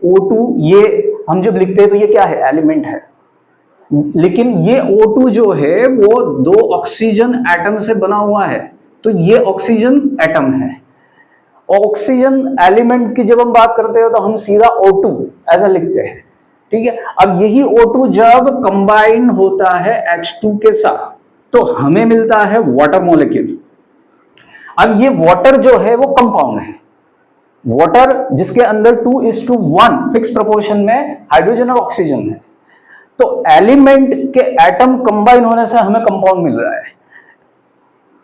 O2 ये हम जब लिखते हैं तो ये क्या है, एलिमेंट है, लेकिन ये O2 जो है वो 2 ऑक्सीजन एटम से बना हुआ है, तो ये ऑक्सीजन एटम है। ऑक्सीजन एलिमेंट की जब हम बात करते हैं तो हम सीधा O2 ऐसा लिखते हैं, ठीक है। अब यही O2 जब कंबाइन होता है H2 के साथ तो हमें मिलता है वाटर मॉलिक्यूल। अब ये वाटर जो है वो कंपाउंड है, वाटर जिसके अंदर 2:1 फिक्स प्रोपोर्शन में हाइड्रोजन और ऑक्सीजन है, तो एलिमेंट के एटम कंबाइन होने से हमें कंपाउंड मिल रहा है।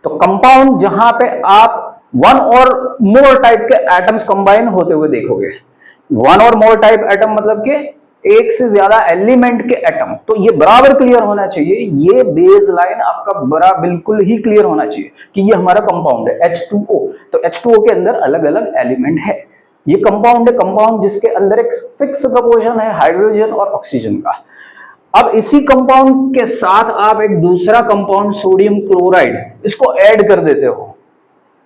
तो कंपाउंड जहां पे आप 1 और मोर टाइप के एटम्स कंबाइन होते हुए देखोगे, 1 और मोर टाइप एटम मतलब कि एक से ज्यादा एलिमेंट के एटम, तो ये बराबर क्लियर होना चाहिए, ये बेस लाइन आपका बड़ा बिल्कुल ही क्लियर होना चाहिए कि ये हमारा कंपाउंड है H2O। तो H2O के अंदर अलग अलग एलिमेंट है, ये कंपाउंड है, कंपाउंड जिसके अंदर एक फिक्स प्रोपोर्शन है हाइड्रोजन और ऑक्सीजन का। अब इसी कंपाउंड के साथ आप एक दूसरा कंपाउंड सोडियम क्लोराइड इसको ऐड कर देते हो,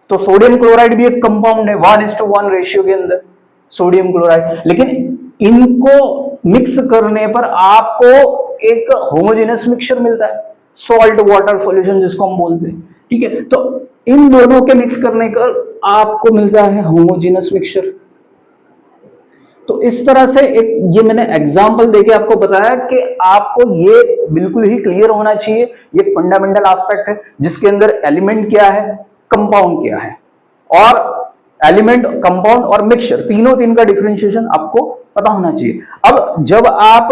तो सोडियम क्लोराइड भी एक कंपाउंड है 1:1 रेशियो के अंदर सोडियम क्लोराइड, लेकिन इनको मिक्स करने पर आपको एक होमोजेनस मिक्सचर मिलता है, सॉल्ट वाटर सॉल्यूशन जिसको हम बोलते हैं, ठीक है। तो इन दोनों के मिक्स करने पर आपको मिलता है होमोजेनस मिक्सचर। तो इस तरह से एक ये मैंने एग्जांपल देके आपको बताया कि आपको ये बिल्कुल ही क्लियर होना चाहिए, ये फंडामेंटल एस्पेक्ट है जिसके अंदर एलिमेंट क्या है, कंपाउंड क्या है, और एलिमेंट, कंपाउंड और मिक्सचर तीन का डिफरेंशिएशन आपको पता होना चाहिए। अब जब आप